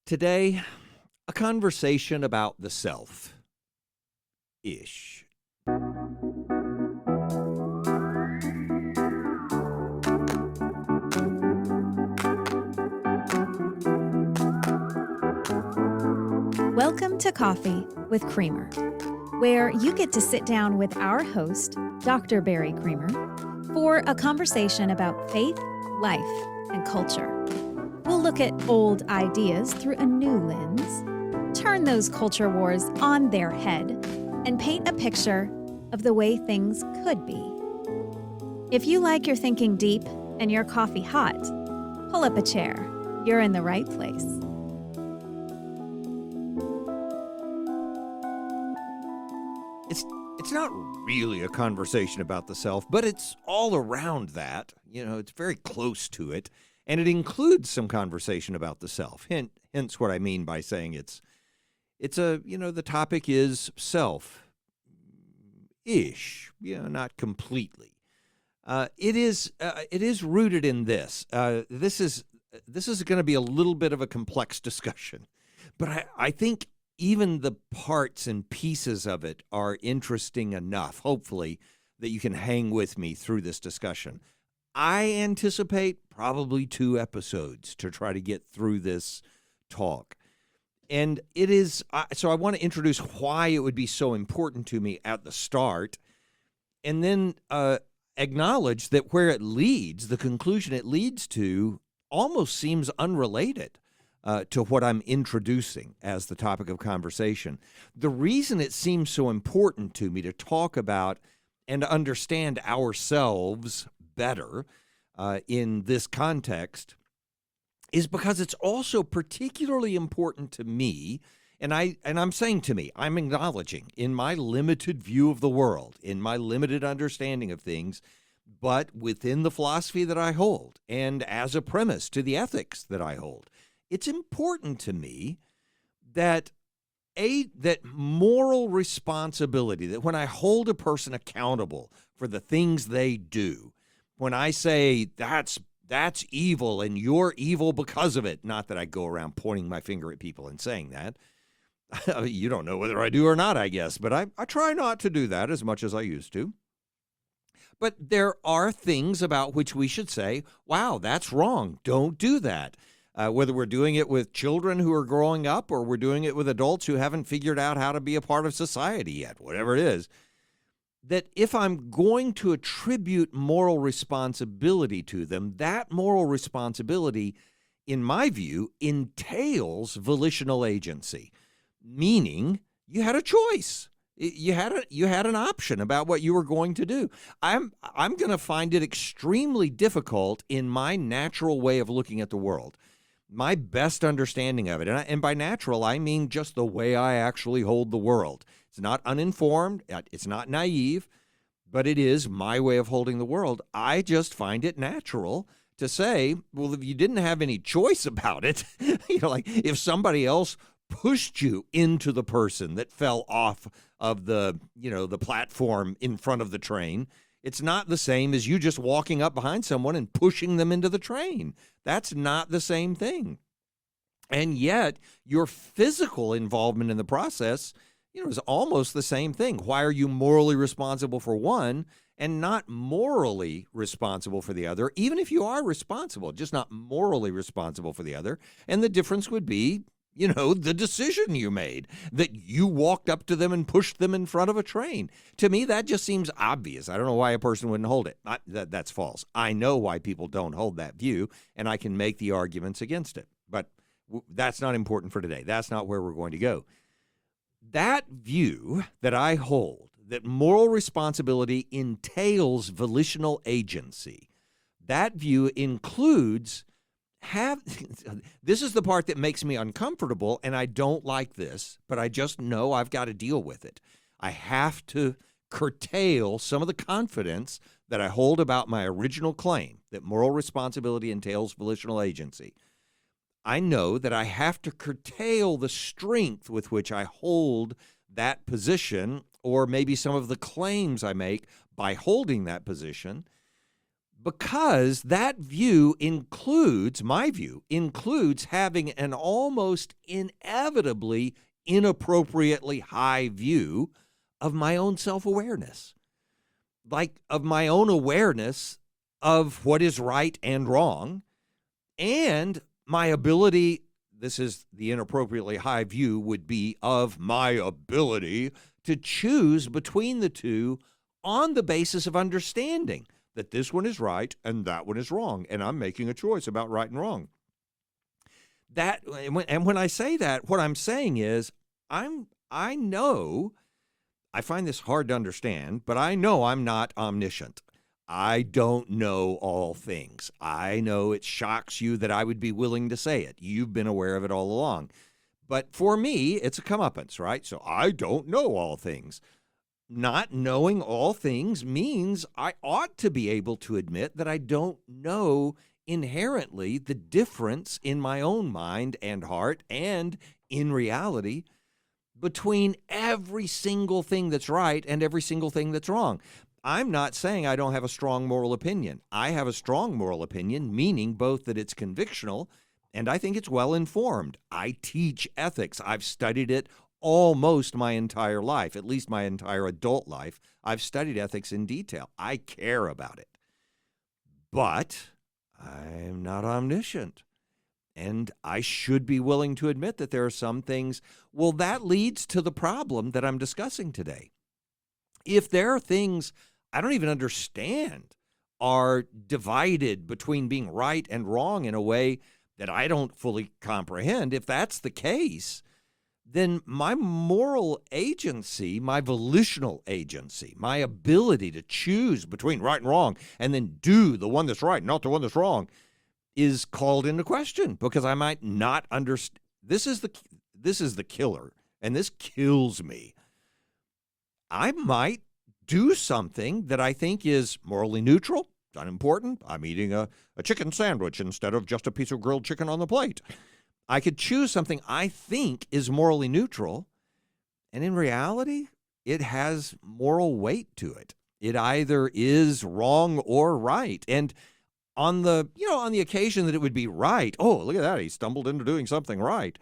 Today, a conversation about the self-ish. Welcome to Coffee with Creamer, where you get to sit down with our host, Dr. Barry Creamer, for a conversation about faith, life, and culture. We'll look at old ideas through a new lens, turn those culture wars on their head, and paint a picture of the way things could be. If you like your thinking deep and your coffee hot, pull up a chair. You're in the right place. It's not really a conversation about the self, but it's all around that. It's very close to it, and it includes some conversation about the self. Hence what I mean by saying the topic is self-ish, not completely. It is rooted in this. This is going to be a little bit of a complex discussion, but I think even the parts and pieces of it are interesting enough, hopefully, that you can hang with me through this discussion. I anticipate probably 2 episodes to try to get through this talk. And it is, so I want to introduce why it would be so important to me at the start, and then acknowledge that where it leads, the conclusion it leads to, almost seems unrelated to what I'm introducing as the topic of conversation. The reason it seems so important to me to talk about and understand ourselves better in this context is because it's also particularly important to me, and I'm saying to me, I'm acknowledging in my limited view of the world, in my limited understanding of things, but within the philosophy that I hold and as a premise to the ethics that I hold, it's important to me that moral responsibility, that when I hold a person accountable for the things they do, when I say that's evil and you're evil because of it, not that I go around pointing my finger at people and saying that. You don't know whether I do or not, I guess, but I try not to do that as much as I used to. But there are things about which we should say, wow, that's wrong. Don't do that. Whether we're doing it with children who are growing up or we're doing it with adults who haven't figured out how to be a part of society yet, whatever it is, that if I'm going to attribute moral responsibility to them, that moral responsibility, in my view, entails volitional agency, meaning you had a choice. You had an option about what you were going to do. I'm going to find it extremely difficult in my natural way of looking at the world. My best understanding of it, and by natural, I mean just the way I actually hold the world. It's not uninformed, it's not naive, but it is my way of holding the world. I just find it natural to say, well, if you didn't have any choice about it, like if somebody else pushed you into the person that fell off of the platform in front of the train, it's not the same as you just walking up behind someone and pushing them into the train. That's not the same thing. And yet, your physical involvement in the process, is almost the same thing. Why are you morally responsible for one and not morally responsible for the other, even if you are responsible, just not morally responsible for the other? And the difference would be, the decision you made, that you walked up to them and pushed them in front of a train. To me, that just seems obvious. I don't know why a person wouldn't hold it. That's false. I know why people don't hold that view, and I can make the arguments against it. But that's not important for today. That's not where we're going to go. That view that I hold, that moral responsibility entails volitional agency, that view includes this is the part that makes me uncomfortable, and I don't like this, but I just know I've got to deal with it. I have to curtail some of the confidence that I hold about my original claim that moral responsibility entails volitional agency. I know that I have to curtail the strength with which I hold that position, or maybe some of the claims I make by holding that position, because that view includes, my view, includes having an almost inevitably inappropriately high view of my own self-awareness, like of my own awareness of what is right and wrong, and my ability, this is the inappropriately high view, would be of my ability to choose between the two on the basis of understanding that this one is right and that one is wrong, and I'm making a choice about right and wrong. And when I say that, what I'm saying is I know, I find this hard to understand, but I know I'm not omniscient. I don't know all things. I know it shocks you that I would be willing to say it. You've been aware of it all along. But for me, it's a comeuppance, right? So I don't know all things. Not knowing all things means I ought to be able to admit that I don't know inherently the difference in my own mind and heart and in reality between every single thing that's right and every single thing that's wrong. I'm not saying I don't have a strong moral opinion. I have a strong moral opinion, meaning both that it's convictional and I think it's well-informed. I teach ethics. I've studied it almost my entire life, at least my entire adult life. I've studied ethics in detail. I care about it. But I'm not omniscient. And I should be willing to admit that there are some things. Well, that leads to the problem that I'm discussing today. If there are things I don't even understand are divided between being right and wrong in a way that I don't fully comprehend, if that's the case, then my moral agency, my volitional agency, my ability to choose between right and wrong and then do the one that's right, not the one that's wrong, is called into question because I might not understand. This is the killer, and this kills me. I might do something that I think is morally neutral, it's unimportant. I'm eating a chicken sandwich instead of just a piece of grilled chicken on the plate. I could choose something I think is morally neutral, and in reality, it has moral weight to it. It either is wrong or right. And on the occasion that it would be right, oh, look at that, he stumbled into doing something right,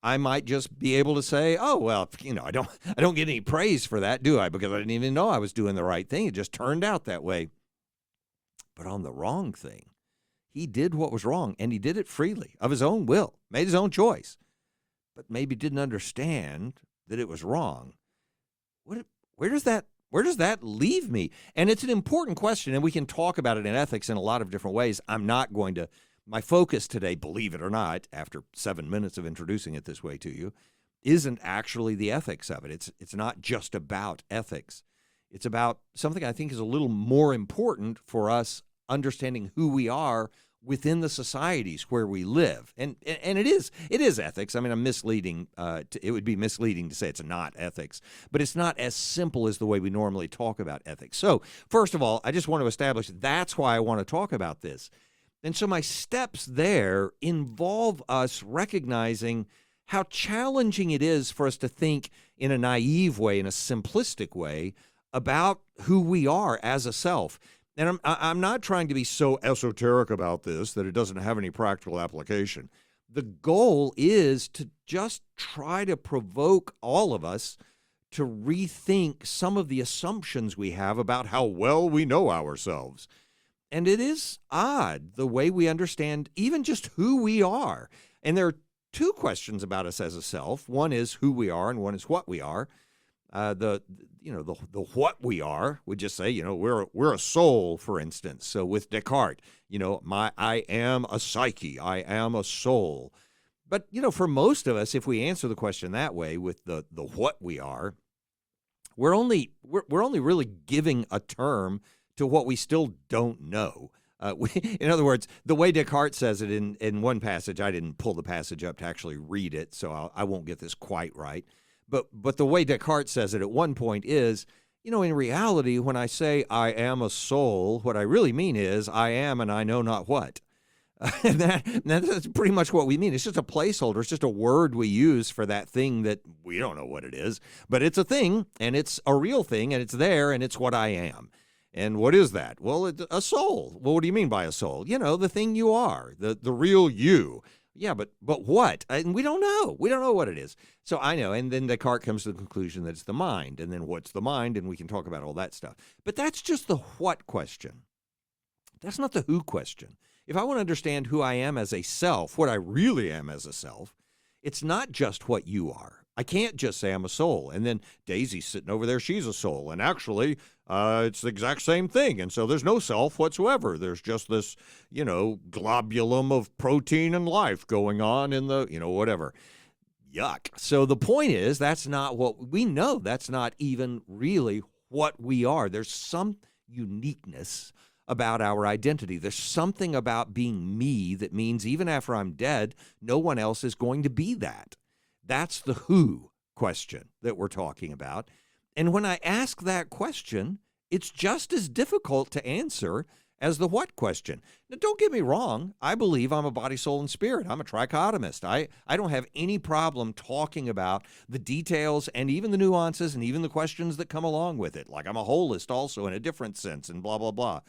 I might just be able to say, oh, well, I don't get any praise for that, do I? Because I didn't even know I was doing the right thing. It just turned out that way. But on the wrong thing, he did what was wrong, and he did it freely, of his own will, made his own choice, but maybe didn't understand that it was wrong. Where does that leave me? And it's an important question, and we can talk about it in ethics in a lot of different ways. I'm not going to. My focus today, believe it or not, after 7 minutes of introducing it this way to you, isn't actually the ethics of it. It's not just about ethics. It's about something I think is a little more important for us understanding who we are within the societies where we live. And it is ethics. I mean, I'm misleading. It would be misleading to say it's not ethics, but it's not as simple as the way we normally talk about ethics. So first of all, I just want to establish that's why I want to talk about this. And so my steps there involve us recognizing how challenging it is for us to think in a naive way, in a simplistic way, about who we are as a self. And I'm not trying to be so esoteric about this that it doesn't have any practical application. The goal is to just try to provoke all of us to rethink some of the assumptions we have about how well we know ourselves. And it is odd the way we understand even just who we are. And there are two questions about us as a self. One is who we are, and one is what we are. The what we are would just say, we're a soul, for instance. So with Descartes, I am a psyche, I am a soul. But for most of us, if we answer the question that way with the what we are, we're only really giving a term to what we still don't know. In other words, the way Descartes says it in one passage, I didn't pull the passage up to actually read it, so I won't get this quite right. But the way Descartes says it at one point is, in reality, when I say I am a soul, what I really mean is I am and I know not what. And that's pretty much what we mean. It's just a placeholder. It's just a word we use for that thing that we don't know what it is. But it's a thing, and it's a real thing, and it's there, and it's what I am. And what is that? Well, a soul. Well, what do you mean by a soul? The thing you are, the real you. Yeah, but what? And we don't know. We don't know what it is. So I know. And then Descartes comes to the conclusion that it's the mind. And then what's the mind? And we can talk about all that stuff. But that's just the what question. That's not the who question. If I want to understand who I am as a self, what I really am as a self, it's not just what you are. I can't just say I'm a soul. And then Daisy's sitting over there. She's a soul. And actually, it's the exact same thing. And so there's no self whatsoever. There's just this, globulum of protein and life going on in the, whatever. Yuck. So the point is, that's not what we know. That's not even really what we are. There's some uniqueness about our identity. There's something about being me that means even after I'm dead, no one else is going to be that. That's the who question that we're talking about. And when I ask that question, it's just as difficult to answer as the what question. Now, don't get me wrong. I believe I'm a body, soul, and spirit. I'm a trichotomist. I don't have any problem talking about the details and even the nuances and even the questions that come along with it. Like I'm a holist also in a different sense and blah, blah, blah.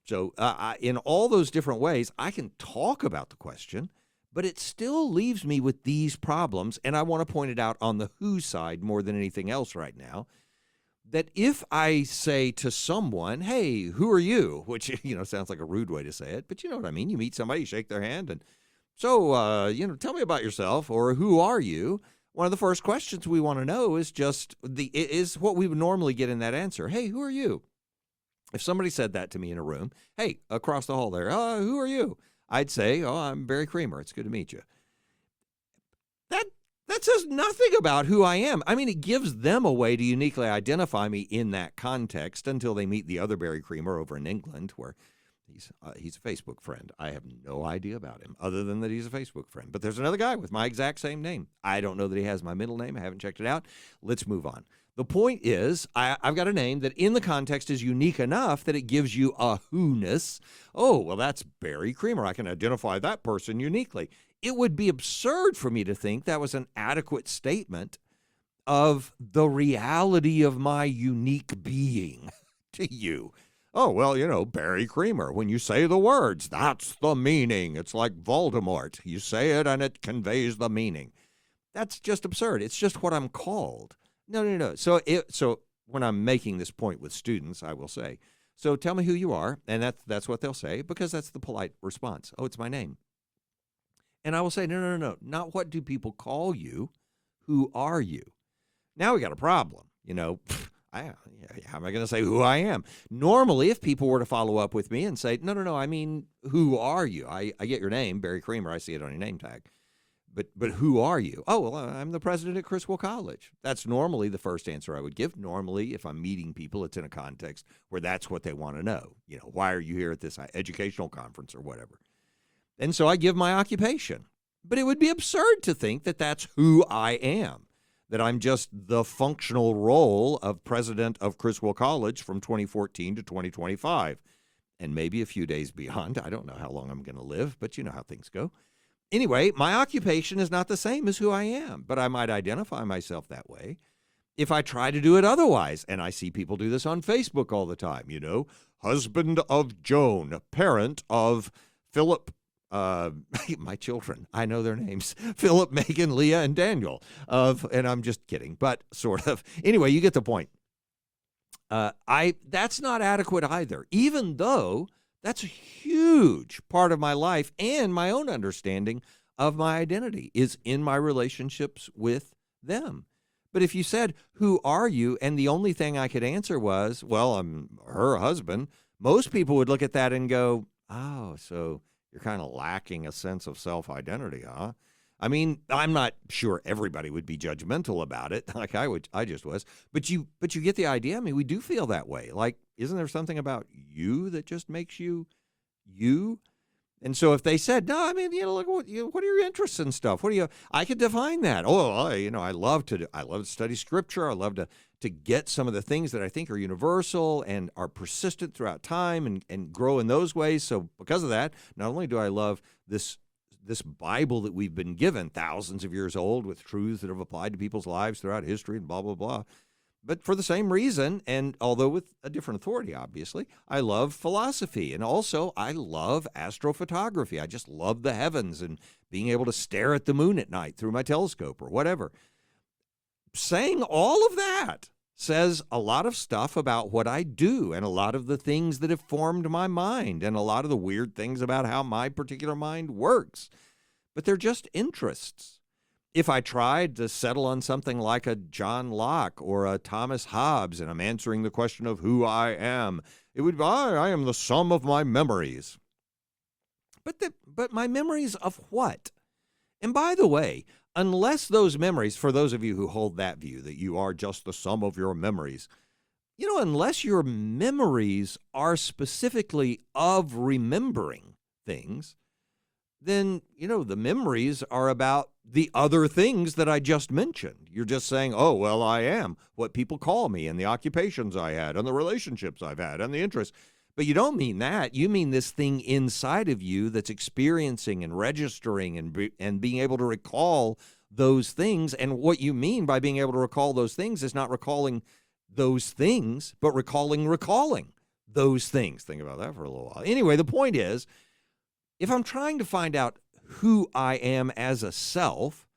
So in all those different ways, I can talk about the question, but it still leaves me with these problems, and I want to point it out on the who side more than anything else right now, that if I say to someone, hey, who are you? Which, sounds like a rude way to say it, but you know what I mean. You meet somebody, you shake their hand, and so, tell me about yourself, or who are you? One of the first questions we want to know is is what we would normally get in that answer. Hey, who are you? If somebody said that to me in a room, hey, across the hall there, who are you? I'd say, I'm Barry Creamer. It's good to meet you. That says nothing about who I am. I mean, it gives them a way to uniquely identify me in that context until they meet the other Barry Creamer over in England, where he's a Facebook friend. I have no idea about him other than that he's a Facebook friend. But there's another guy with my exact same name. I don't know that he has my middle name. I haven't checked it out. Let's move on. The point is, I've got a name that in the context is unique enough that it gives you a who-ness. Oh, well, that's Barry Creamer. I can identify that person uniquely. It would be absurd for me to think that was an adequate statement of the reality of my unique being to you. Oh, well, Barry Creamer, when you say the words, that's the meaning. It's like Voldemort. You say it and it conveys the meaning. That's just absurd. It's just what I'm called. No. So when I'm making this point with students, I will say, so tell me who you are, and that's what they'll say, because that's the polite response. Oh, it's my name. And I will say, no, not what do people call you, who are you? Now we got a problem, how am I going to say who I am? Normally, if people were to follow up with me and say, no, I mean, who are you? I get your name, Barry Creamer, I see it on your name tag. But who are you? Oh, well, I'm the president at Criswell College. That's normally the first answer I would give. Normally, if I'm meeting people, it's in a context where that's what they want to know. Why are you here at this educational conference or whatever? And so I give my occupation. But it would be absurd to think that that's who I am, that I'm just the functional role of president of Criswell College from 2014 to 2025, and maybe a few days beyond. I don't know how long I'm going to live, but you know how things go. Anyway, my occupation is not the same as who I am, but I might identify myself that way if I try to do it otherwise. And I see people do this on Facebook all the time, husband of Joan, parent of Philip, my children, I know their names, Philip, Megan, Leah, and Daniel, and I'm just kidding, but sort of. Anyway, you get the point. That's not adequate either, even though that's a huge part of my life, and my own understanding of my identity is in my relationships with them. But if you said, who are you? And the only thing I could answer was, well, I'm her husband, most people would look at that and go, oh, so you're kind of lacking a sense of self-identity, huh? I mean, I'm not sure everybody would be judgmental about it, like I just was. But you get the idea. I mean, we do feel that way. Like, isn't there something about you that just makes you you? And so if they said, no, I mean, look, what are your interests and stuff? I could define that. Oh, I love to study scripture. I love to get some of the things that I think are universal and are persistent throughout time and grow in those ways. So because of that, not only do I love this Bible that we've been given, thousands of years old, with truths that have applied to people's lives throughout history and blah, blah, blah. But for the same reason, and although with a different authority, obviously, I love philosophy. And also, I love astrophotography. I just love the heavens and being able to stare at the moon at night through my telescope or whatever. Saying all of that says a lot of stuff about what I do and a lot of the things that have formed my mind and a lot of the weird things about how my particular mind works. But they're just interests. If I tried to settle on something like a John Locke or a Thomas Hobbes and I'm answering the question of who I am, it would be, I am the sum of my memories. But my memories of what? And by the way, unless those memories, for those of you who hold that view, that you are just the sum of your memories, unless your memories are specifically of remembering things, then, the memories are about the other things that I just mentioned. You're just saying, oh, well, I am what people call me and the occupations I had and the relationships I've had and the interests. But you don't mean that. You mean this thing inside of you that's experiencing and registering and being able to recall those things. And what you mean by being able to recall those things is not recalling those things, but recalling those things. Think about that for a little while. Anyway, the point is, if I'm trying to find out who I am as a self,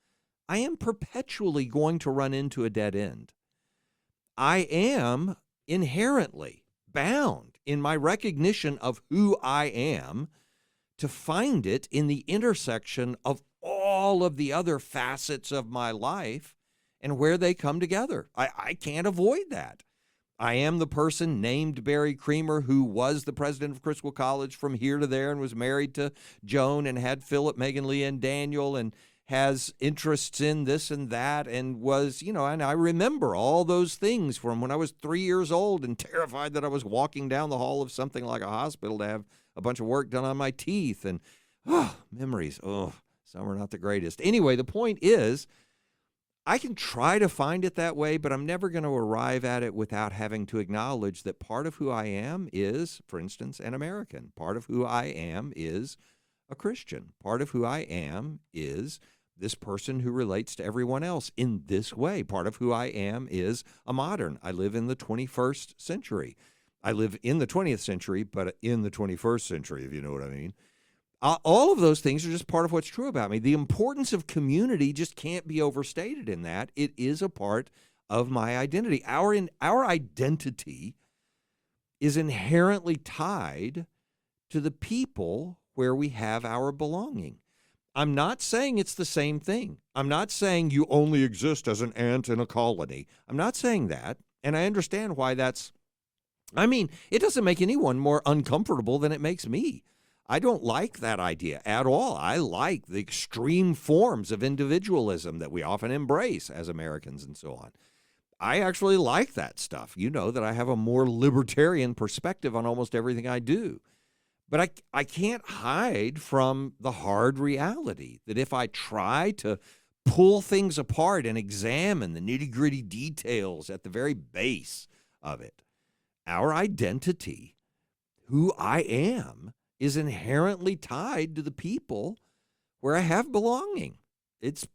I am perpetually going to run into a dead end. I am inherently bound in my recognition of who I am to find it in the intersection of all of the other facets of my life and where they come together. I can't avoid that. I am the person named Barry Creamer who was the president of Criswell College from here to there and was married to Joan and had Philip, Megan, Leah, and Daniel and has interests in this and that and was, and I remember all those things from when I was 3 years old and terrified that I was walking down the hall of something like a hospital to have a bunch of work done on my teeth and, memories. Some are not the greatest. Anyway, the point is, I can try to find it that way, but I'm never going to arrive at it without having to acknowledge that part of who I am is, for instance, an American. Part of who I am is a Christian. Part of who I am is this person who relates to everyone else in this way. Part of who I am is a modern. I live in the 21st century. I live in the 20th century, but in the 21st century, if you know what I mean. All of those things are just part of what's true about me. The importance of community just can't be overstated in that. It is a part of my identity. Our identity is inherently tied to the people where we have our belonging. I'm not saying it's the same thing. I'm not saying you only exist as an ant in a colony. I'm not saying that. And I understand why it doesn't make anyone more uncomfortable than it makes me. I don't like that idea at all. I like the extreme forms of individualism that we often embrace as Americans and so on. I actually like that stuff. You know that I have a more libertarian perspective on almost everything I do. But I can't hide from the hard reality that if I try to pull things apart and examine the nitty-gritty details at the very base of it, our identity, who I am, is inherently tied to the people where I have belonging. It's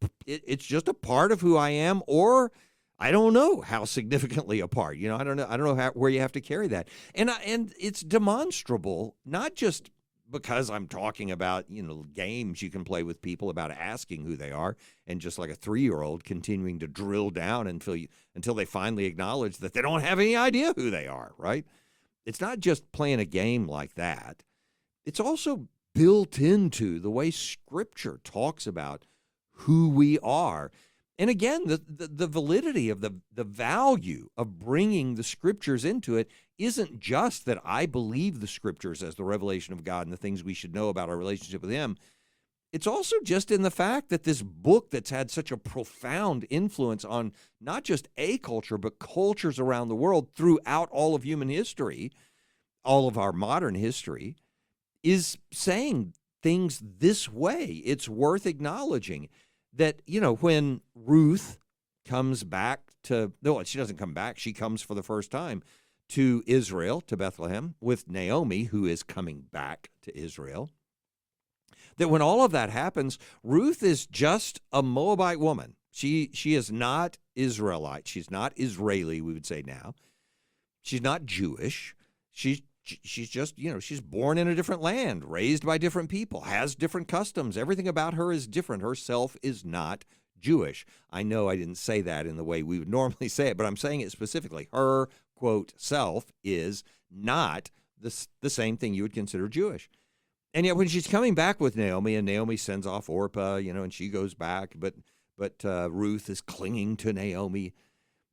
just a part of who I am, or I don't know how significantly a part. I don't know where you have to carry that. And it's demonstrable, not just because I'm talking about, games you can play with people about asking who they are, and just like a 3-year-old continuing to drill down until they finally acknowledge that they don't have any idea who they are, right? It's not just playing a game like that. It's also built into the way Scripture talks about who we are. And again, the validity of the value of bringing the Scriptures into it isn't just that I believe the Scriptures as the revelation of God and the things we should know about our relationship with Him. It's also just in the fact that this book that's had such a profound influence on not just a culture, but cultures around the world throughout all of human history, all of our modern history, is saying things this way. It's worth acknowledging that, when Ruth comes back she doesn't come back, she comes for the first time to Israel, to Bethlehem, with Naomi, who is coming back to Israel, that when all of that happens, Ruth is just a Moabite woman. She is not Israelite. She's not Israeli, we would say now. She's not Jewish. She's just, she's born in a different land, raised by different people, has different customs. Everything about her is different. Herself is not Jewish. I know I didn't say that in the way we would normally say it, but I'm saying it specifically. Her, quote, self is not the same thing you would consider Jewish. And yet when she's coming back with Naomi, and Naomi sends off Orpah, and she goes back, but Ruth is clinging to Naomi.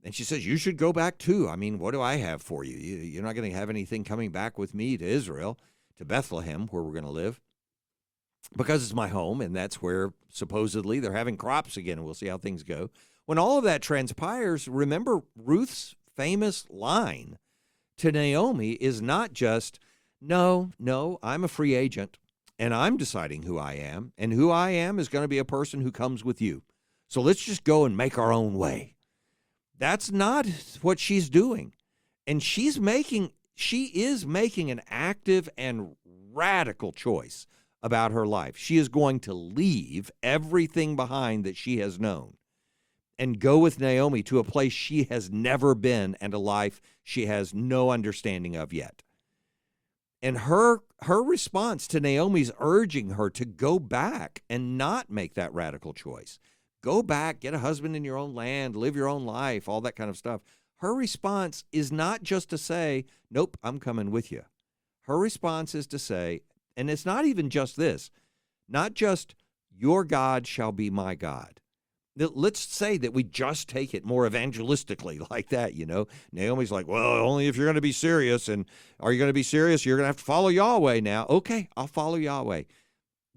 And she says, you should go back too. I mean, what do I have for you? You're not going to have anything coming back with me to Israel, to Bethlehem, where we're going to live, because it's my home, and that's where supposedly they're having crops again, and we'll see how things go. When all of that transpires, remember Ruth's famous line to Naomi is not just, no, I'm a free agent, and I'm deciding who I am, and who I am is going to be a person who comes with you. So let's just go and make our own way. That's not what she's doing. And she is making an active and radical choice about her life. She is going to leave everything behind that she has known and go with Naomi to a place she has never been and a life she has no understanding of yet. And her response to Naomi's urging her to go back and not make that radical choice. Go back, get a husband in your own land, live your own life, all that kind of stuff. Her response is not just to say, nope, I'm coming with you. Her response is to say, and it's not even just this, not just your God shall be my God. Let's say that we just take it more evangelistically like that, Naomi's like, well, only if you're going to be serious. And are you going to be serious? You're going to have to follow Yahweh now. Okay, I'll follow Yahweh.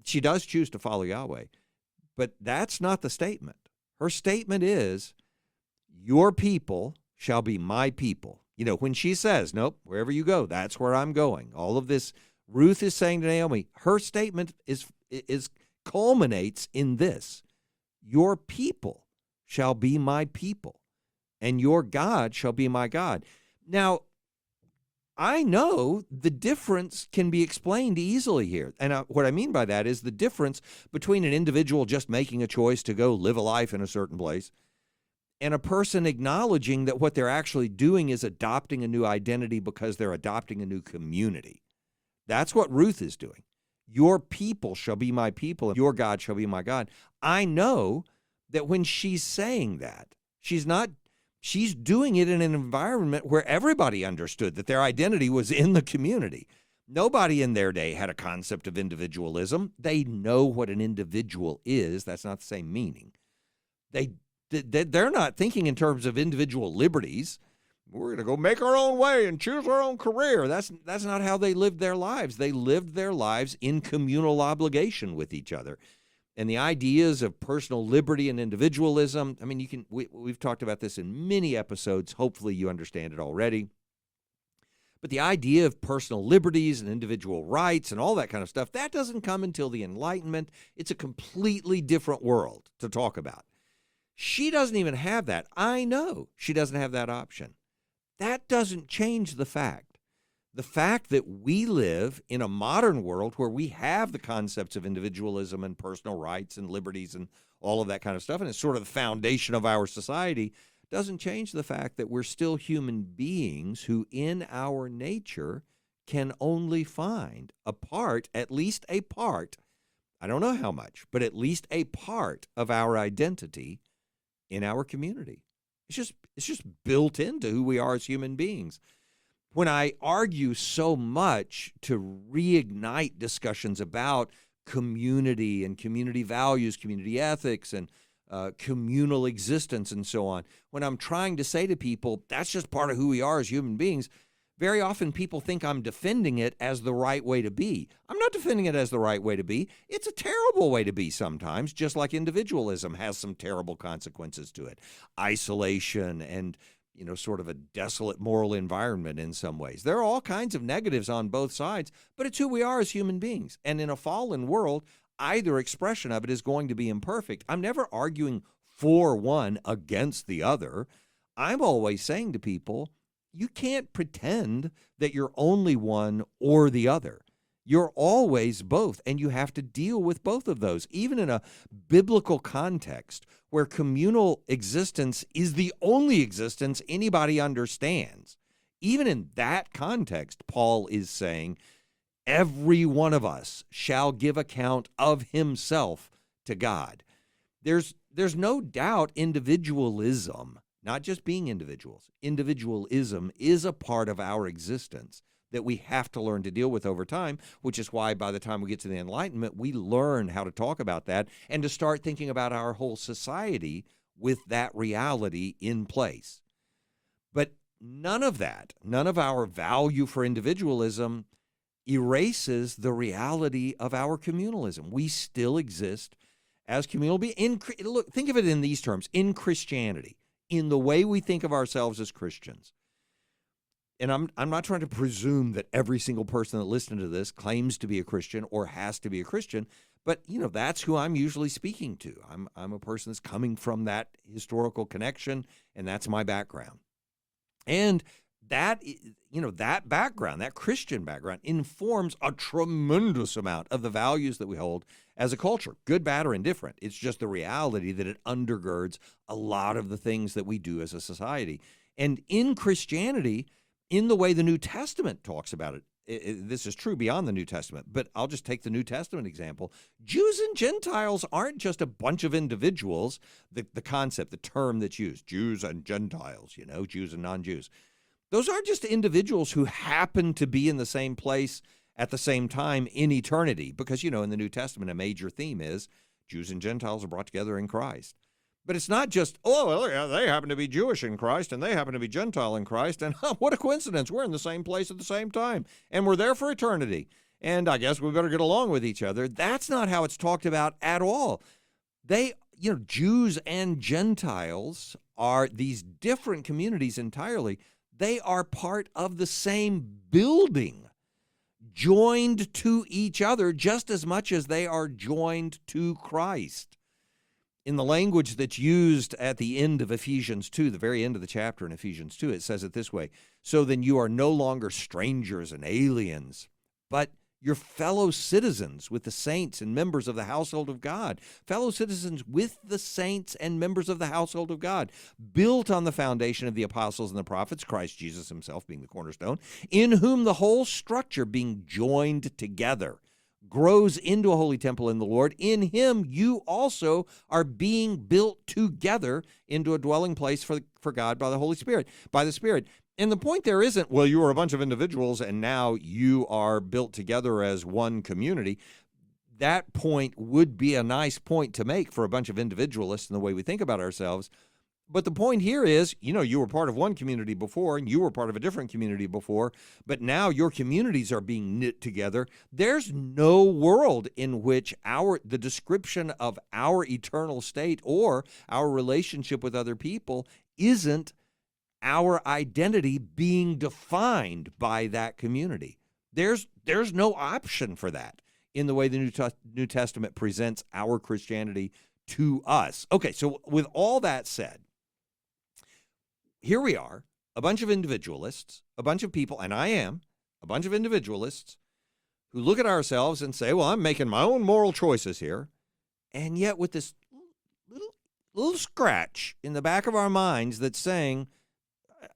She does choose to follow Yahweh. But that's not the statement. Her statement is, your people shall be my people. When she says, nope, wherever you go, that's where I'm going. All of this, Ruth is saying to Naomi, her statement is culminates in this. Your people shall be my people, and your God shall be my God. Now, I know the difference can be explained easily here. And what I mean by that is the difference between an individual just making a choice to go live a life in a certain place and a person acknowledging that what they're actually doing is adopting a new identity because they're adopting a new community. That's what Ruth is doing. Your people shall be my people, and your God shall be my God. I know that when she's saying that, she's doing it in an environment where everybody understood that their identity was in the community. Nobody in their day had a concept of individualism. They know what an individual is. That's not the same meaning. They're not thinking in terms of individual liberties. We're going to go make our own way and choose our own career. That's not how they lived their lives. They lived their lives in communal obligation with each other. And the ideas of personal liberty and individualism, I mean, we've talked about this in many episodes. Hopefully you understand it already. But the idea of personal liberties and individual rights and all that kind of stuff, that doesn't come until the Enlightenment. It's a completely different world to talk about. She doesn't even have that. I know she doesn't have that option. That doesn't change the fact that we live in a modern world where we have the concepts of individualism and personal rights and liberties and all of that kind of stuff, and it's sort of the foundation of our society, doesn't change the fact that we're still human beings who in our nature can only find at least a part, I don't know how much, but at least a part of our identity in our community. It's just built into who we are as human beings. When I argue so much to reignite discussions about community and community values, community ethics, and communal existence and so on, when I'm trying to say to people, that's just part of who we are as human beings, very often people think I'm defending it as the right way to be. I'm not defending it as the right way to be. It's a terrible way to be sometimes, just like individualism has some terrible consequences to it. Isolation and, sort of a desolate moral environment in some ways. There are all kinds of negatives on both sides, but it's who we are as human beings. And in a fallen world, either expression of it is going to be imperfect. I'm never arguing for one against the other. I'm always saying to people, you can't pretend that you're only one or the other. You're always both, and you have to deal with both of those, even in a biblical context where communal existence is the only existence anybody understands. Even in that context, Paul is saying, every one of us shall give account of himself to God. There's no doubt individualism, not just being individuals, individualism is a part of our existence that we have to learn to deal with over time, which is why by the time we get to the Enlightenment, we learn how to talk about that and to start thinking about our whole society with that reality in place. But none of that, none of our value for individualism erases the reality of our communalism. We still exist as communal beings. Look, think of it in these terms, in Christianity, in the way we think of ourselves as Christians. And I'm not trying to presume that every single person that listens to this claims to be a Christian or has to be a Christian, but that's who I'm usually speaking to. I'm a person that's coming from that historical connection, and that's my background. And that that background, that Christian background, informs a tremendous amount of the values that we hold as a culture, good, bad, or indifferent. It's just the reality that it undergirds a lot of the things that we do as a society. And in Christianity, in the way the New Testament talks about it, this is true beyond the New Testament, but I'll just take the New Testament example. Jews and Gentiles aren't just a bunch of individuals, the concept, the term that's used, Jews and Gentiles, Jews and non-Jews. Those aren't just individuals who happen to be in the same place at the same time in eternity, because, in the New Testament, a major theme is Jews and Gentiles are brought together in Christ. But it's not just, they happen to be Jewish in Christ, and they happen to be Gentile in Christ, and what a coincidence, we're in the same place at the same time, and we're there for eternity, and I guess we better get along with each other. That's not how it's talked about at all. Jews and Gentiles are these different communities entirely. They are part of the same building, joined to each other just as much as they are joined to Christ. In the language that's used at the end of Ephesians 2, the very end of the chapter in Ephesians 2, it says it this way: so then you are no longer strangers and aliens, but you're fellow citizens with the saints and members of the household of God. Fellow citizens with the saints and members of the household of God, built on the foundation of the apostles and the prophets, Christ Jesus himself being the cornerstone, in whom the whole structure being joined together grows into a holy temple in the Lord. In him you also are being built together into a dwelling place for God by the Holy Spirit, by the Spirit. And the point there isn't, well, you were a bunch of individuals and now you are built together as one community. That point would be a nice point to make for a bunch of individualists in the way we think about ourselves. But the point here is, you were part of one community before and you were part of a different community before, but now your communities are being knit together. There's no world in which the description of our eternal state or our relationship with other people isn't our identity being defined by that community. There's no option for that in the way the New Testament presents our Christianity to us. Okay, so with all that said, here we are, a bunch of individualists, a bunch of people, and I am a bunch of individualists who look at ourselves and say, well, I'm making my own moral choices here, and yet with this little scratch in the back of our minds that's saying,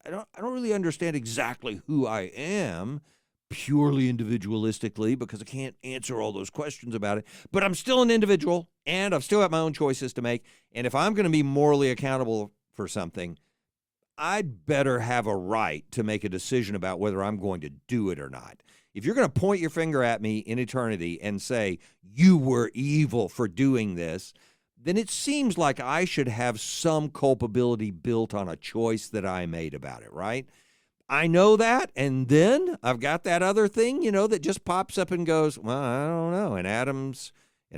I don't really understand exactly who I am purely individualistically because I can't answer all those questions about it, but I'm still an individual and I've still got my own choices to make, and if I'm going to be morally accountable for something, I'd better have a right to make a decision about whether I'm going to do it or not. If you're going to point your finger at me in eternity and say, you were evil for doing this, then it seems like I should have some culpability built on a choice that I made about it, right? I know that, and then I've got that other thing, that just pops up and goes, well, I don't know. In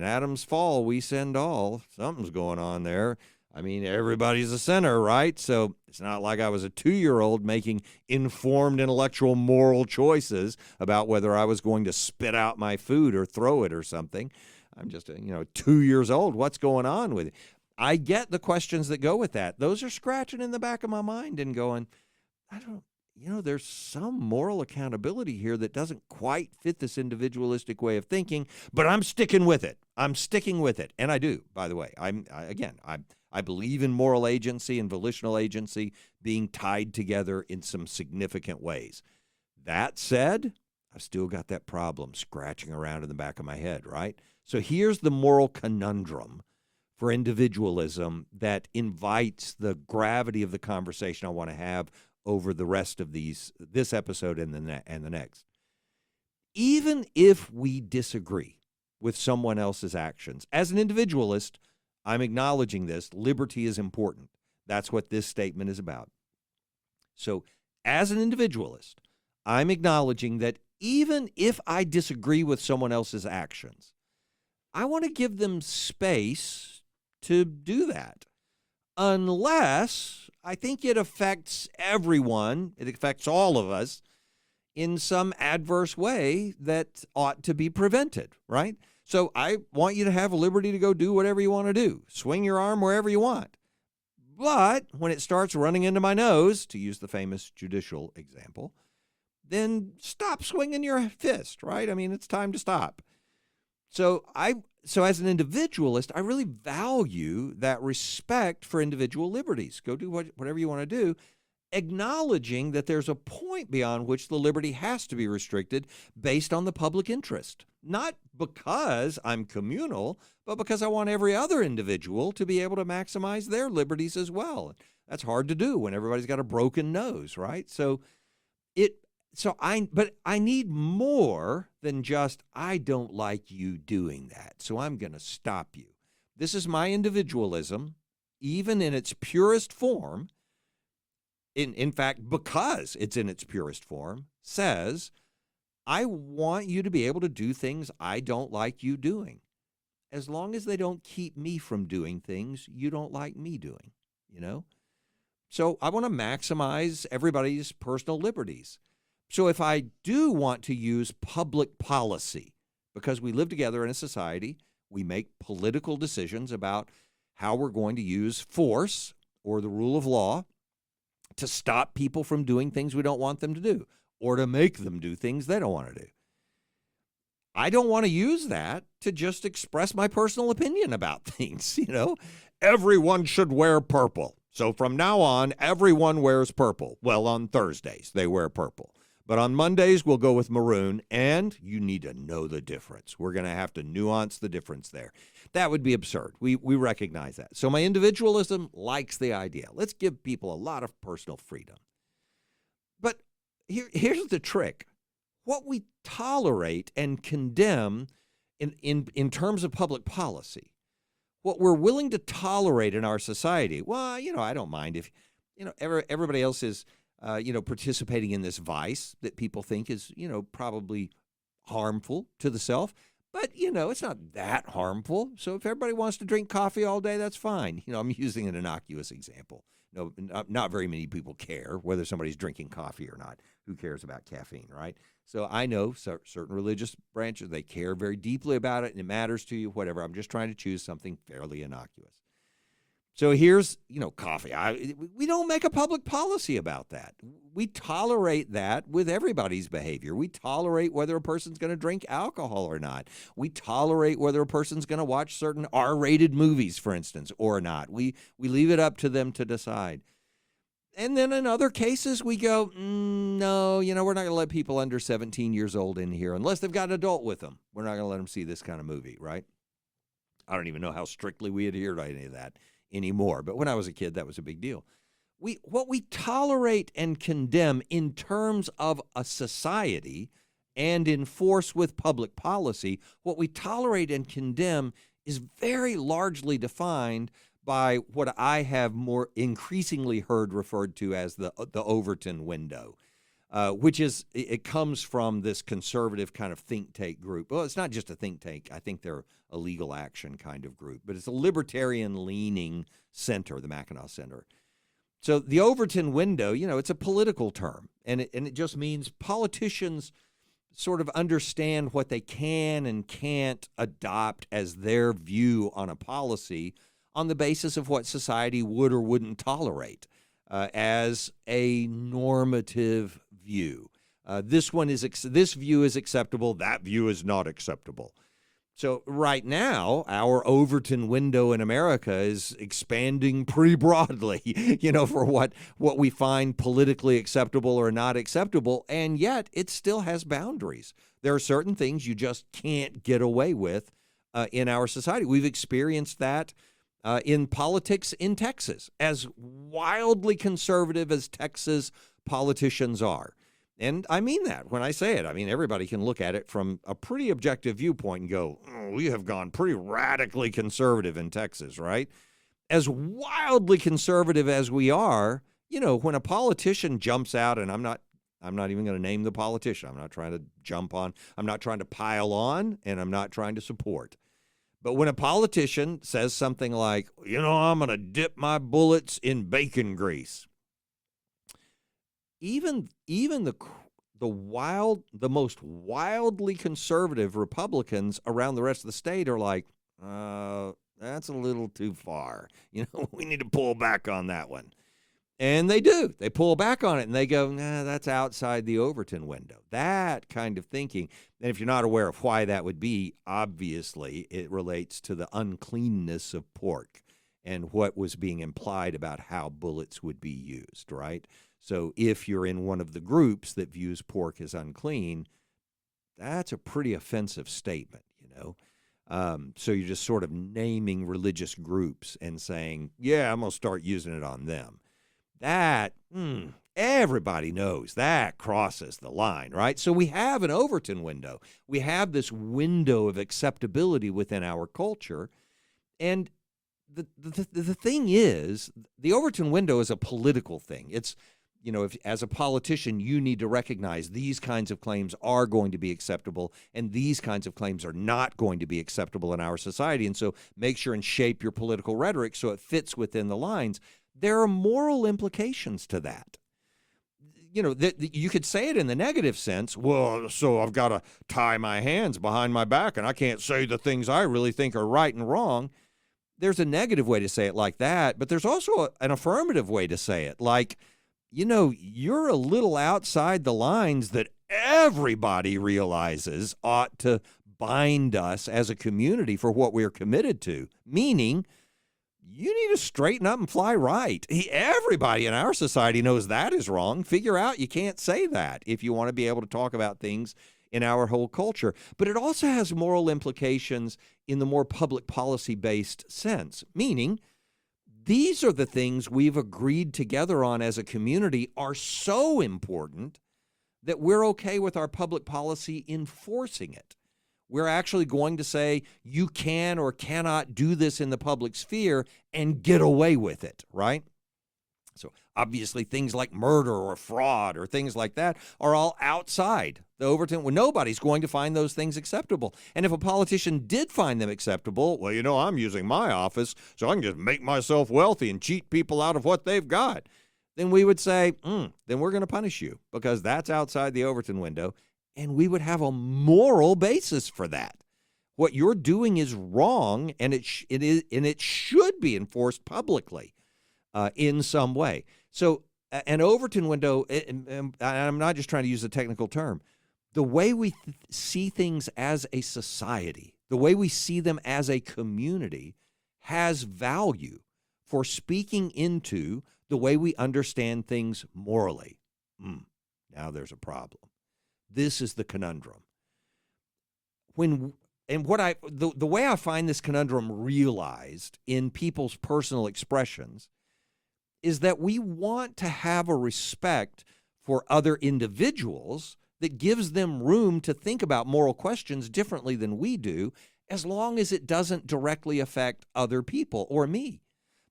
Adam's fall, we sinned all. Something's going on there. I mean, everybody's a sinner, right? So it's not like I was a 2-year-old making informed intellectual moral choices about whether I was going to spit out my food or throw it or something. I'm just, 2 years old. What's going on with it? I get the questions that go with that. Those are scratching in the back of my mind and going, there's some moral accountability here that doesn't quite fit this individualistic way of thinking, but I'm sticking with it. I'm sticking with it. And I do, by the way. I believe in moral agency and volitional agency being tied together in some significant ways. That said, I've still got that problem scratching around in the back of my head, right? So here's the moral conundrum for individualism that invites the gravity of the conversation I want to have over the rest of this episode and the next. Even if we disagree with someone else's actions, as an individualist, I'm acknowledging this. Liberty is important. That's what this statement is about. So as an individualist, I'm acknowledging that even if I disagree with someone else's actions, I want to give them space to do that, unless I think it affects everyone, it affects all of us in some adverse way that ought to be prevented, right? So I want you to have liberty to go do whatever you want to do. Swing your arm wherever you want. But when it starts running into my nose, to use the famous judicial example, then stop swinging your fist, right? I mean, it's time to stop. So as an individualist, I really value that respect for individual liberties. Go do whatever you want to do, acknowledging that there's a point beyond which the liberty has to be restricted based on the public interest. Not because I'm communal, but because I want every other individual to be able to maximize their liberties as well. That's hard to do when everybody's got a broken nose, right? But I need more than just, I don't like you doing that, so I'm going to stop you. This is my individualism, even in its purest form, in fact, because it's in its purest form, says, I want you to be able to do things I don't like you doing, as long as they don't keep me from doing things you don't like me doing, So I want to maximize everybody's personal liberties. So if I do want to use public policy, because we live together in a society, we make political decisions about how we're going to use force or the rule of law to stop people from doing things we don't want them to do, or to make them do things they don't want to do. I don't want to use that to just express my personal opinion about things, Everyone should wear purple. So from now on, everyone wears purple. Well, on Thursdays, they wear purple. But on Mondays, we'll go with maroon, and you need to know the difference. We're going to have to nuance the difference there. That would be absurd. We recognize that. So my individualism likes the idea. Let's give people a lot of personal freedom. But here's the trick. What we tolerate and condemn in terms of public policy, what we're willing to tolerate in our society, well, I don't mind if, everybody else is participating in this vice that people think is, probably harmful to the self. But, it's not that harmful. So if everybody wants to drink coffee all day, that's fine. I'm using an innocuous example. No, not very many people care whether somebody's drinking coffee or not. Who cares about caffeine, right? So I know certain religious branches, they care very deeply about it, and it matters to you, whatever. I'm just trying to choose something fairly innocuous. So here's, coffee. We don't make a public policy about that. We tolerate that with everybody's behavior. We tolerate whether a person's going to drink alcohol or not. We tolerate whether a person's going to watch certain R-rated movies, for instance, or not. We leave it up to them to decide. And then in other cases, we go, no, we're not going to let people under 17 years old in here unless they've got an adult with them. We're not going to let them see this kind of movie, right? I don't even know how strictly we adhere to any of that anymore. But when I was a kid, that was a big deal. What we tolerate and condemn in terms of a society and enforce with public policy, what we tolerate and condemn is very largely defined by what I have more increasingly heard referred to as the Overton Window, which is, it comes from this conservative kind of think tank group. Well, it's not just a think tank. I think they're a legal action kind of group, but it's a libertarian-leaning center, the Mackinac Center. So the Overton Window, it's a political term, and it just means politicians sort of understand what they can and can't adopt as their view on a policy on the basis of what society would or wouldn't tolerate. as a normative view. This view is acceptable. That view is not acceptable. So right now, our Overton window in America is expanding pretty broadly, for what we find politically acceptable or not acceptable, and yet it still has boundaries. There are certain things you just can't get away with in our society. We've experienced that in politics in Texas, as wildly conservative as Texas politicians are. And I mean that when I say it. I mean, everybody can look at it from a pretty objective viewpoint and go, we have gone pretty radically conservative in Texas, right? As wildly conservative as we are, when a politician jumps out, and I'm not even going to name the politician. I'm not trying to jump on. I'm not trying to pile on, and I'm not trying to support. But when a politician says something like, I'm going to dip my bullets in bacon grease, even the most wildly conservative Republicans around the rest of the state are like, that's a little too far. We need to pull back on that one. And they do. They pull back on it, and they go, that's outside the Overton window. That kind of thinking. And if you're not aware of why that would be, obviously it relates to the uncleanness of pork and what was being implied about how bullets would be used, right? So if you're in one of the groups that views pork as unclean, that's a pretty offensive statement, So you're just sort of naming religious groups and saying, I'm going to start using it on them. That, everybody knows that crosses the line, right? So we have an Overton window. We have this window of acceptability within our culture. And the thing is, the Overton window is a political thing. It's, if as a politician, you need to recognize these kinds of claims are going to be acceptable and these kinds of claims are not going to be acceptable in our society. And so make sure and shape your political rhetoric so it fits within the lines. There are moral implications to that. You could say it in the negative sense. Well, so I've got to tie my hands behind my back and I can't say the things I really think are right and wrong. There's a negative way to say it like that, but there's also an affirmative way to say it. Like, you're a little outside the lines that everybody realizes ought to bind us as a community for what we're committed to, meaning you need to straighten up and fly right. Everybody in our society knows that is wrong. Figure out you can't say that if you want to be able to talk about things in our whole culture. But it also has moral implications in the more public policy-based sense, meaning these are the things we've agreed together on as a community are so important that we're okay with our public policy enforcing it. We're actually going to say you can or cannot do this in the public sphere and get away with it, right? So obviously things like murder or fraud or things like that are all outside the Overton. Well, nobody's going to find those things acceptable. And if a politician did find them acceptable, well, I'm using my office so I can just make myself wealthy and cheat people out of what they've got. Then we would say, then we're going to punish you because that's outside the Overton window. And we would have a moral basis for that. What you're doing is wrong, and it should be enforced publicly in some way. So an Overton window, and I'm not just trying to use a technical term, the way we see things as a society, the way we see them as a community has value for speaking into the way we understand things morally. Now there's a problem. This is the conundrum. The way I find this conundrum realized in people's personal expressions is that we want to have a respect for other individuals that gives them room to think about moral questions differently than we do, as long as it doesn't directly affect other people or me.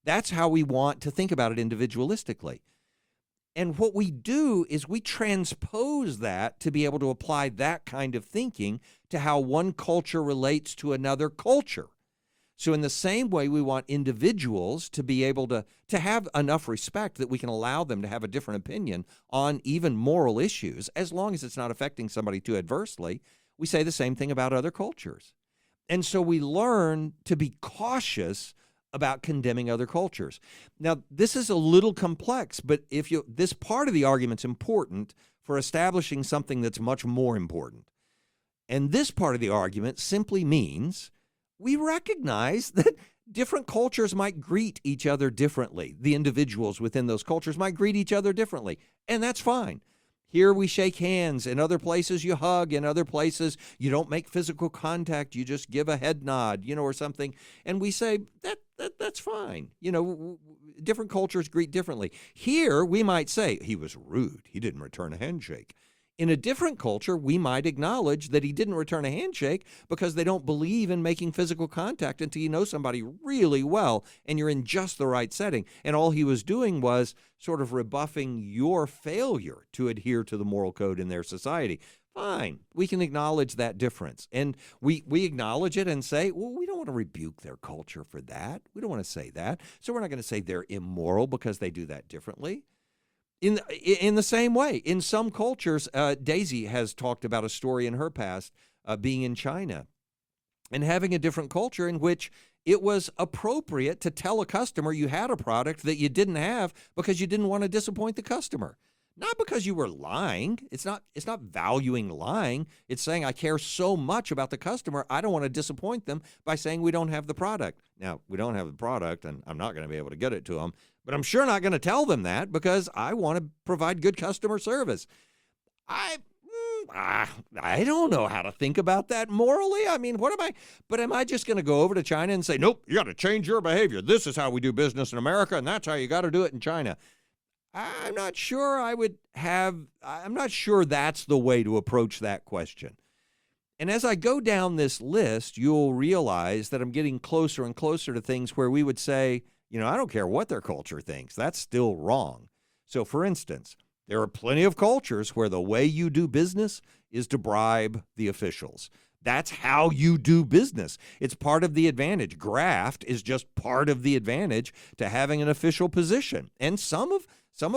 That's how we want to think about it individualistically. And what we do is we transpose that to be able to apply that kind of thinking to how one culture relates to another culture. So in the same way, we want individuals to be able to have enough respect that we can allow them to have a different opinion on even moral issues, as long as it's not affecting somebody too adversely. We say the same thing about other cultures. And so we learn to be cautious about condemning other cultures. Now, this is a little complex, but this part of the argument's important for establishing something that's much more important. And this part of the argument simply means we recognize that different cultures might greet each other differently. The individuals within those cultures might greet each other differently, and that's fine. Here we shake hands. In other places you hug. In other places you don't make physical contact. You just give a head nod, or something. And we say that's fine. Different cultures greet differently. Here we might say he was rude. He didn't return a handshake. In a different culture, we might acknowledge that he didn't return a handshake because they don't believe in making physical contact until you know somebody really well and you're in just the right setting. And all he was doing was sort of rebuffing your failure to adhere to the moral code in their society. Fine, we can acknowledge that difference. And we acknowledge it and say, well, we don't want to rebuke their culture for that. We don't want to say that. So we're not going to say they're immoral because they do that differently. In the same way, in some cultures, Daisy has talked about a story in her past being in China and having a different culture in which it was appropriate to tell a customer you had a product that you didn't have because you didn't want to disappoint the customer. Not because you were lying. It's not valuing lying. It's saying I care so much about the customer, I don't want to disappoint them by saying we don't have the product. Now, we don't have the product, and I'm not going to be able to get it to them, but I'm sure not going to tell them that because I want to provide good customer service. I don't know how to think about that morally. I mean, am I just going to go over to China and say, nope, you got to change your behavior. This is how we do business in America, and that's how you got to do it in China. I'm not sure I'm not sure that's the way to approach that question. And as I go down this list, you'll realize that I'm getting closer and closer to things where we would say, I don't care what their culture thinks. That's still wrong. So, for instance, there are plenty of cultures where the way you do business is to bribe the officials. That's how you do business. It's part of the advantage. Graft is just part of the advantage to having an official position. And some of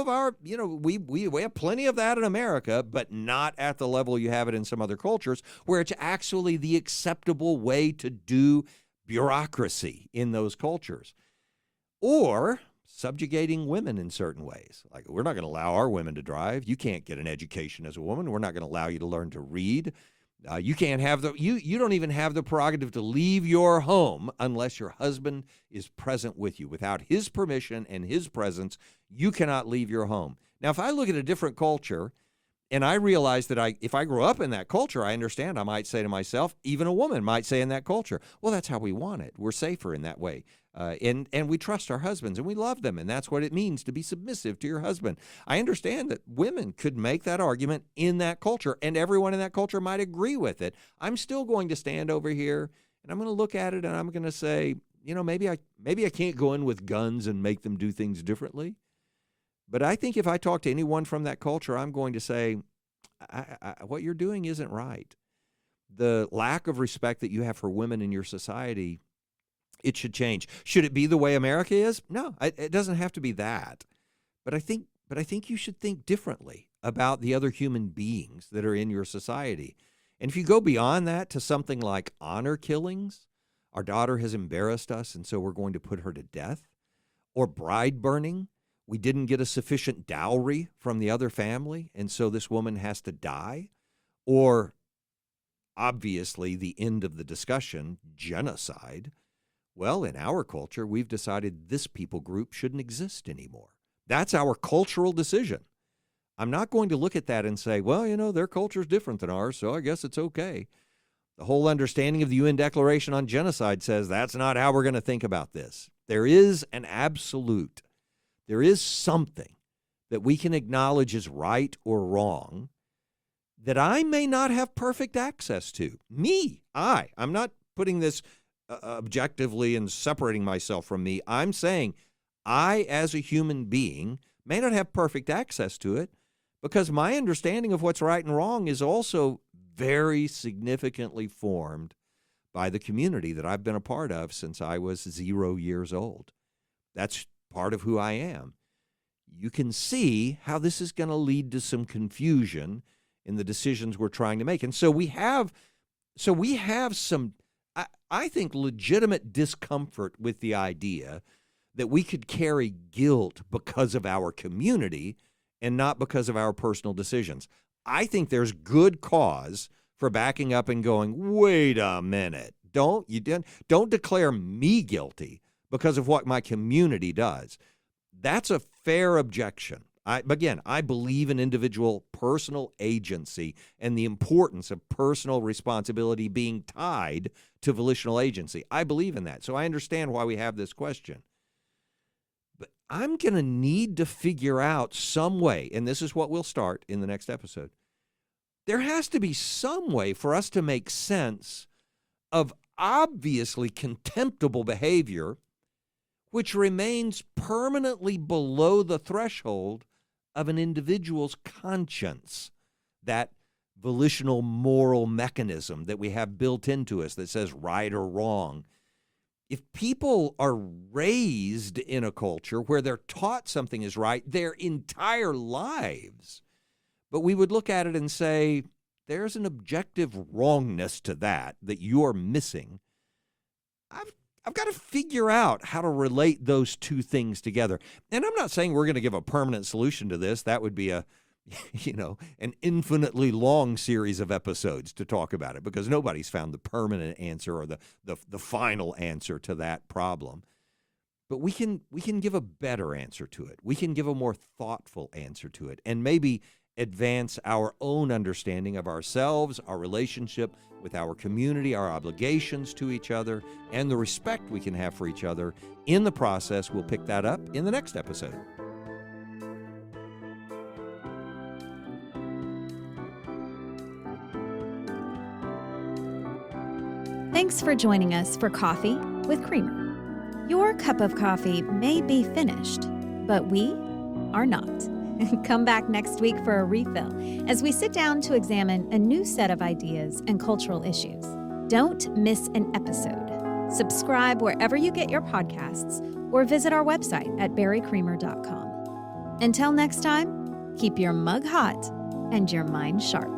our, we have plenty of that in America, but not at the level you have it in some other cultures where it's actually the acceptable way to do bureaucracy in those cultures. Or subjugating women in certain ways. Like, we're not going to allow our women to drive. You can't get an education as a woman. We're not going to allow you to learn to read. You can't have you don't even have the prerogative to leave your home unless your husband is present with you. Without his permission and his presence, you cannot leave your home. Now, if I look at a different culture and I realize that if I grew up in that culture, I understand I might say to myself, even a woman might say in that culture, well, that's how we want it. We're safer in that way. And we trust our husbands and we love them. And that's what it means to be submissive to your husband. I understand that women could make that argument in that culture and everyone in that culture might agree with it. I'm still going to stand over here and I'm going to look at it and I'm going to say, maybe I can't go in with guns and make them do things differently. But I think if I talk to anyone from that culture, I'm going to say, what you're doing isn't right. The lack of respect that you have for women in your society, it should change. Should it be the way America is? No, it doesn't have to be that. But I think you should think differently about the other human beings that are in your society. And if you go beyond that to something like honor killings, our daughter has embarrassed us and so we're going to put her to death, or bride burning, we didn't get a sufficient dowry from the other family and so this woman has to die, or obviously the end of the discussion, genocide. Well, in our culture, we've decided this people group shouldn't exist anymore. That's our cultural decision. I'm not going to look at that and say, well, their culture is different than ours, so I guess it's okay. The whole understanding of the UN Declaration on Genocide says that's not how we're going to think about this. There is an absolute. There is something that we can acknowledge is right or wrong that I may not have perfect access to. I'm not putting this objectively and separating myself from me. I'm saying I, as a human being, may not have perfect access to it because my understanding of what's right and wrong is also very significantly formed by the community that I've been a part of since I was 0 years old. That's part of who I am. You can see how this is going to lead to some confusion in the decisions we're trying to make. And so we have some I think legitimate discomfort with the idea that we could carry guilt because of our community and not because of our personal decisions. I think there's good cause for backing up and going, wait a minute, don't declare me guilty because of what my community does. That's a fair objection. I believe in individual personal agency and the importance of personal responsibility being tied to volitional agency. I believe in that. So I understand why we have this question. But I'm going to need to figure out some way, and this is what we'll start in the next episode. There has to be some way for us to make sense of obviously contemptible behavior which remains permanently below the threshold of an individual's conscience, that volitional moral mechanism that we have built into us that says right or wrong. If people are raised in a culture where they're taught something is right their entire lives, but we would look at it and say, there's an objective wrongness to that you're missing, I've got to figure out how to relate those two things together. And I'm not saying we're going to give a permanent solution to this. That would be an infinitely long series of episodes to talk about it, because nobody's found the permanent answer or the final answer to that problem. But we can give a better answer to it. We can give a more thoughtful answer to it, and maybe advance our own understanding of ourselves, our relationship with our community, our obligations to each other, and the respect we can have for each other. In the process, we'll pick that up in the next episode. Thanks for joining us for Coffee with Creamer. Your cup of coffee may be finished, but we are not. Come back next week for a refill as we sit down to examine a new set of ideas and cultural issues. Don't miss an episode. Subscribe wherever you get your podcasts or visit our website at barrycreamer.com. Until next time, keep your mug hot and your mind sharp.